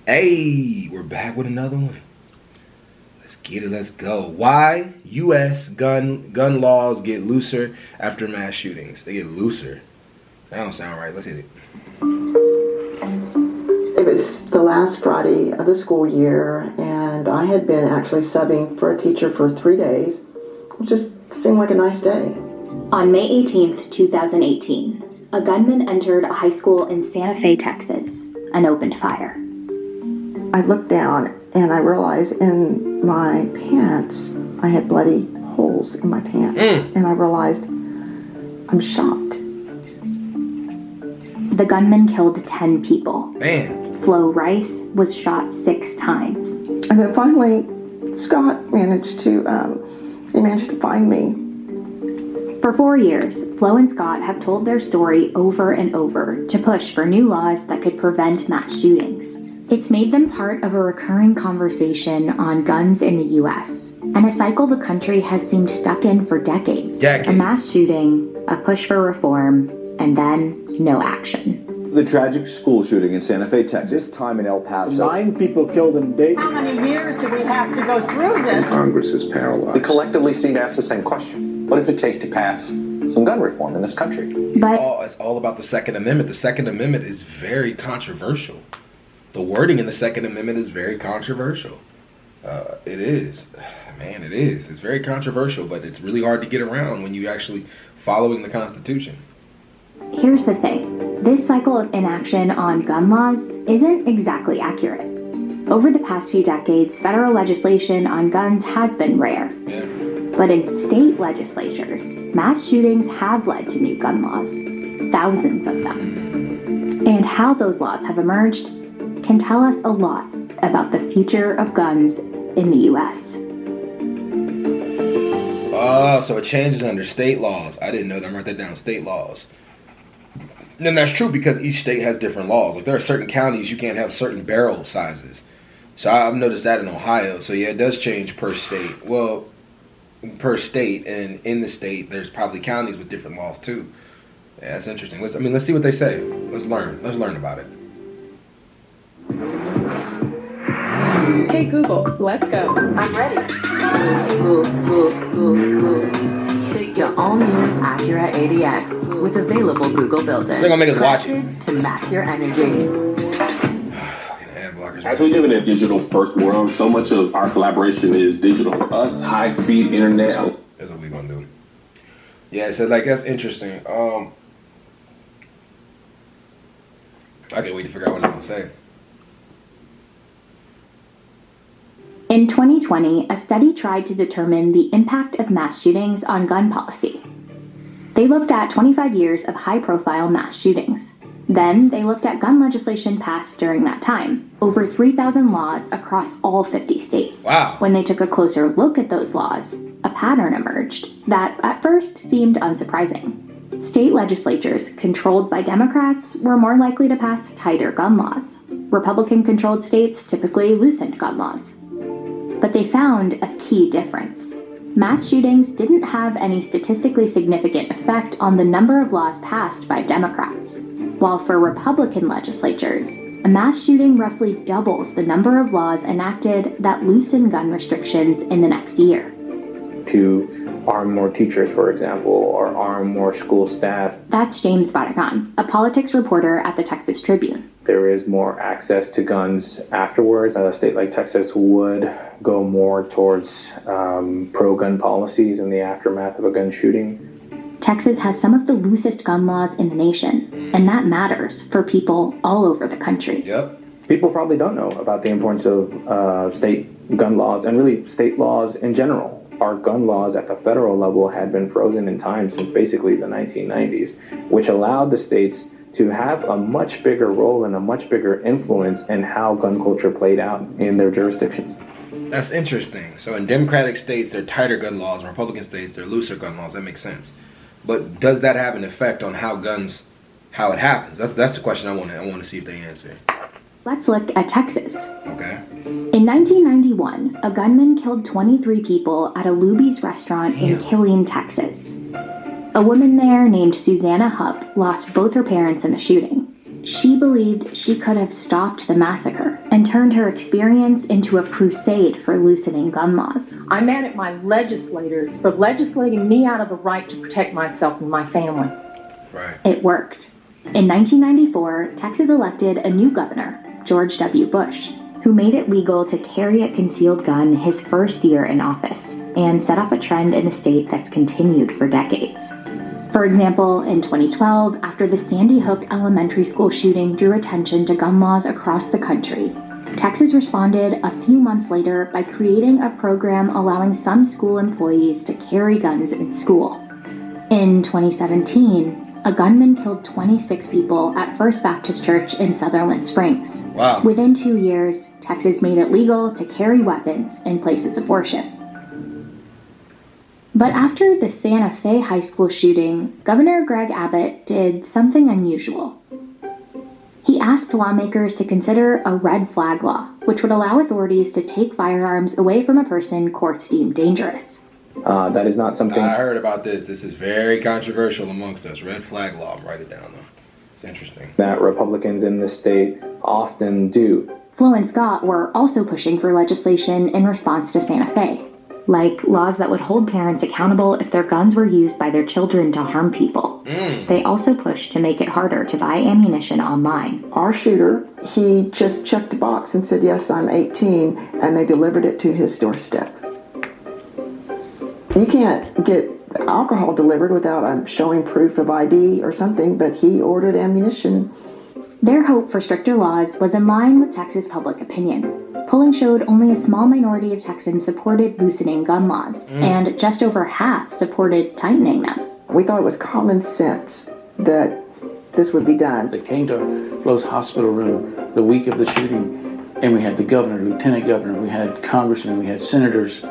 Hey, we're back with another one. Let's get it. Let's go. Why U.S. gun laws get looser after mass shootings? They get looser. That don't sound right. Let's hit it. It was the last Friday of the school year, and I had been actually subbing for a teacher for 3 days. It just seemed like a nice day. On May 18th, 2018, a gunman entered a high school in Santa Fe, Texas, and opened fire. I looked down and I realized in my pants I had bloody holes in my pants. And I realized I'm shot. The gunman killed 10 people. Man. Flo Rice was shot 6 times. And then finally, Scott managed to find me. For 4 years, Flo and Scott have told their story over and over to push for new laws that could prevent mass shootings. It's made them part of a recurring conversation on guns in the U.S., and a cycle the country has seemed stuck in for decades. A mass shooting, a push for reform, and then no action. The tragic school shooting in Santa Fe, Texas. This time in El Paso. 9 people killed in Dayton. How many years do we have to go through this? Congress is paralyzed. We collectively seem to ask the same question. What does it take to pass some gun reform in this country? It's all about the Second Amendment. The Second Amendment is very controversial. The wording in the Second Amendment is very controversial. It is. Man, it is. It's very controversial, but it's really hard to get around when you actually following the Constitution. Here's the thing. This cycle of inaction on gun laws isn't exactly accurate. Over the past few decades, federal legislation on guns has been rare. Yeah. But in state legislatures, mass shootings have led to new gun laws. Thousands of them. And how those laws have emerged can tell us a lot about the future of guns in the U.S. Oh, so it changes under state laws. I didn't know that. I'm write that down, state laws. And that's true because each state has different laws. Like there are certain counties you can't have certain barrel sizes. So I've noticed that in Ohio. So yeah, it does change per state. Well, per state, and in the state, there's probably counties with different laws too. Yeah, that's interesting. Let's see what they say. Let's learn about it. Okay, Google, let's go. I'm ready. Google. Take your all new Acura ADX with available Google built-in. They're gonna make us watch it. To match your energy. As we live in a digital first world, so much of our collaboration is digital for us, high-speed internet. That's what we're gonna do. Yeah, so that's interesting. I can't wait to figure out what I'm gonna say. In 2020, a study tried to determine the impact of mass shootings on gun policy. They looked at 25 years of high-profile mass shootings. Then they looked at gun legislation passed during that time, over 3,000 laws across all 50 states. Wow. When they took a closer look at those laws, a pattern emerged that at first seemed unsurprising. State legislatures controlled by Democrats were more likely to pass tighter gun laws. Republican-controlled states typically loosened gun laws. But they found a key difference. Mass shootings didn't have any statistically significant effect on the number of laws passed by Democrats, while for Republican legislatures, a mass shooting roughly doubles the number of laws enacted that loosen gun restrictions in the next year. To arm more teachers, for example, or arm more school staff. That's James Barragan, a politics reporter at the Texas Tribune. There is more access to guns afterwards. A state like Texas would go more towards pro-gun policies in the aftermath of a gun shooting. Texas has some of the loosest gun laws in the nation, and that matters for people all over the country. Yep. People probably don't know about the importance of state gun laws and really state laws in general. Our gun laws at the federal level had been frozen in time since basically the 1990s, which allowed the states to have a much bigger role and a much bigger influence in how gun culture played out in their jurisdictions. That's interesting. So in Democratic states, they're tighter gun laws. In Republican states, they're looser gun laws. That makes sense. But does that have an effect on how it happens? That's the question I want to see if they answer. Let's look at Texas. Okay. In 1991, a gunman killed 23 people at a Luby's restaurant in Killeen, Texas. A woman there named Susanna Hupp lost both her parents in the shooting. she believed she could have stopped the massacre and turned her experience into a crusade for loosening gun laws. I'm mad at my legislators for legislating me out of the right to protect myself and my family. Right. It worked. In 1994, Texas elected a new governor, George W. Bush, who made it legal to carry a concealed gun his first year in office and set off a trend in the state that's continued for decades. For example, in 2012, after the Sandy Hook Elementary School shooting drew attention to gun laws across the country, Texas responded a few months later by creating a program allowing some school employees to carry guns in school. In 2017, a gunman killed 26 people at First Baptist Church in Sutherland Springs. Wow. Within 2 years, Texas made it legal to carry weapons in places of worship. But after the Santa Fe High School shooting, Governor Greg Abbott did something unusual. He asked lawmakers to consider a red flag law, which would allow authorities to take firearms away from a person courts deem dangerous. That is not something... I heard about this. This is very controversial amongst us. Red flag law. Write it down, though. It's interesting. that Republicans in the state often do. Flo and Scott were also pushing for legislation in response to Santa Fe, like laws that would hold parents accountable if their guns were used by their children to harm people. They also pushed to make it harder to buy ammunition online. Our shooter, he just checked a box and said, yes, I'm 18, and they delivered it to his doorstep. You can't get alcohol delivered without showing proof of ID or something, but he ordered ammunition. Their hope for stricter laws was in line with Texas public opinion. Polling showed only a small minority of Texans supported loosening gun laws, and just over half supported tightening them. We thought it was common sense that this would be done. They came to Flo's hospital room the week of the shooting, and we had the governor, lieutenant governor, we had congressmen, we had senators,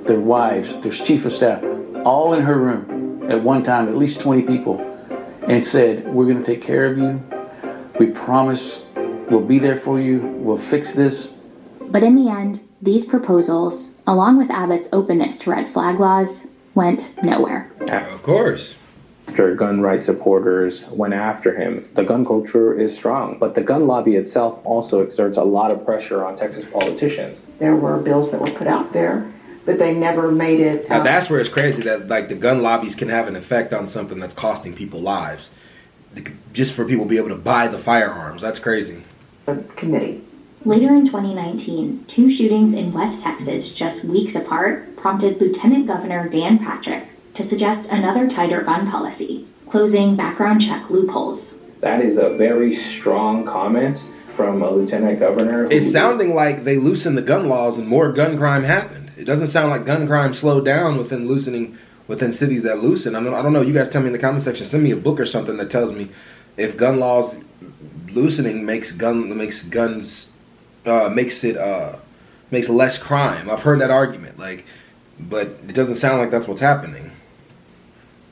their wives, their chief of staff, all in her room at one time, at least 20 people, and said, we're going to take care of you. We promise we'll be there for you. We'll fix this. But in the end, these proposals, along with Abbott's openness to red flag laws, went nowhere. Of course. After gun rights supporters went after him, the gun culture is strong, but the gun lobby itself also exerts a lot of pressure on Texas politicians. There were bills that were put out there, but they never made it. Now that's where it's crazy that like the gun lobbies can have an effect on something that's costing people lives, just for people to be able to buy the firearms. That's crazy. Committee. Later in 2019, 2 shootings in West Texas just weeks apart prompted Lieutenant Governor Dan Patrick to suggest another tighter gun policy, closing background check loopholes. That is a very strong comment from a lieutenant governor. It's sounding like they loosened the gun laws and more gun crime happened. It doesn't sound like gun crime slowed down within cities that loosen. I don't know. You guys tell me in the comment section. Send me a book or something that tells me if gun laws loosening makes less crime. I've heard that argument, but it doesn't sound like that's what's happening.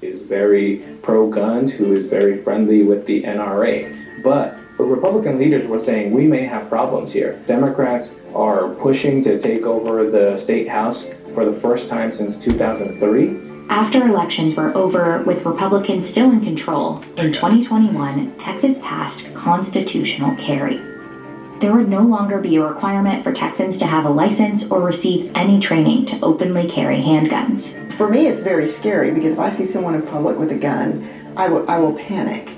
Is very pro-guns, who is very friendly with the NRA. But the Republican leaders were saying we may have problems here. Democrats are pushing to take over the state house for the first time since 2003. After elections were over, with Republicans still in control, in 2021, Texas passed constitutional carry. There would no longer be a requirement for Texans to have a license or receive any training to openly carry handguns. For me, it's very scary because if I see someone in public with a gun, I will panic.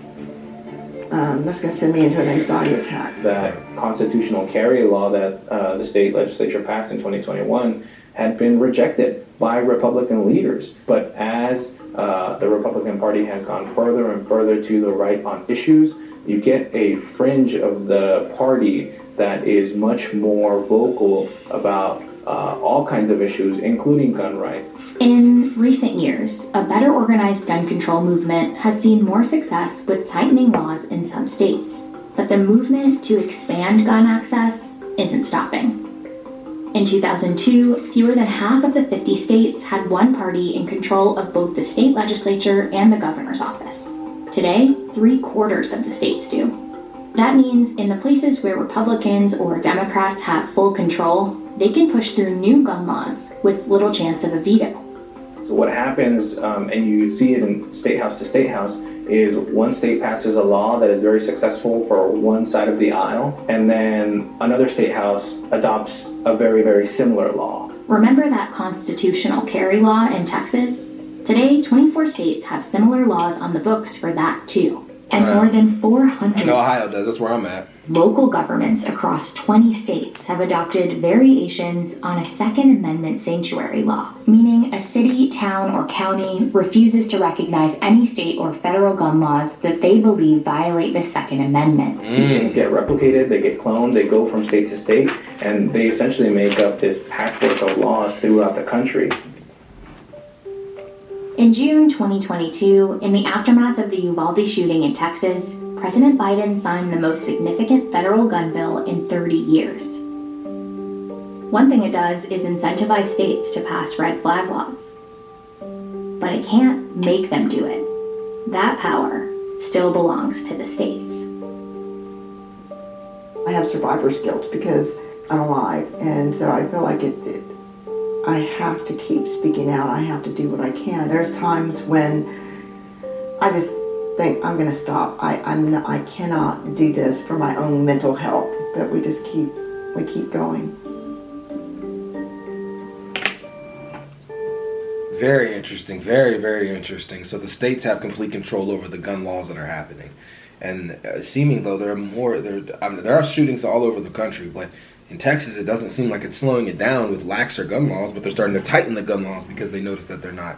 That's going to send me into an anxiety attack. That constitutional carry law that the state legislature passed in 2021 had been rejected by Republican leaders. But as the Republican Party has gone further and further to the right on issues, you get a fringe of the party that is much more vocal about all kinds of issues, including gun rights. In recent years, a better organized gun control movement has seen more success with tightening laws in some states. But the movement to expand gun access isn't stopping. In 2002, fewer than half of the 50 states had one party in control of both the state legislature and the governor's office. Today, 3/4 of the states do. That means in the places where Republicans or Democrats have full control, they can push through new gun laws with little chance of a veto. So what happens, and you see it in state house to state house, is one state passes a law that is very successful for one side of the aisle, and then another state house adopts a very, very similar law. Remember that constitutional carry law in Texas? Today, 24 states have similar laws on the books for that too. And more than 400 And Ohio does. That's where I'm at. local governments across 20 states have adopted variations on a Second Amendment sanctuary law, meaning a city, town, or county refuses to recognize any state or federal gun laws that they believe violate the Second Amendment. These things get replicated, they get cloned, they go from state to state, and they essentially make up this patchwork of laws throughout the country. In June 2022, in the aftermath of the Uvalde shooting in Texas, President Biden signed the most significant federal gun bill in 30 years. One thing it does is incentivize states to pass red flag laws. But it can't make them do it. That power still belongs to the states. I have survivor's guilt because I'm alive, and so I feel like I have to keep speaking out. I have to do what I can. There's times when I just think I'm going to stop. I cannot do this for my own mental health, but we keep going. Very interesting. Very, very interesting. So the states have complete control over the gun laws that are happening. And seeming though there are shootings all over the country, but in Texas it doesn't seem like it's slowing it down with laxer gun laws, but they're starting to tighten the gun laws because they notice that they're not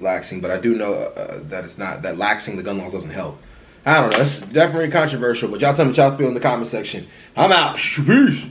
laxing. But I do know that it's not, that laxing the gun laws doesn't help. I don't know. It's definitely controversial, but y'all tell me what y'all feel in the comment section. I'm out. Peace.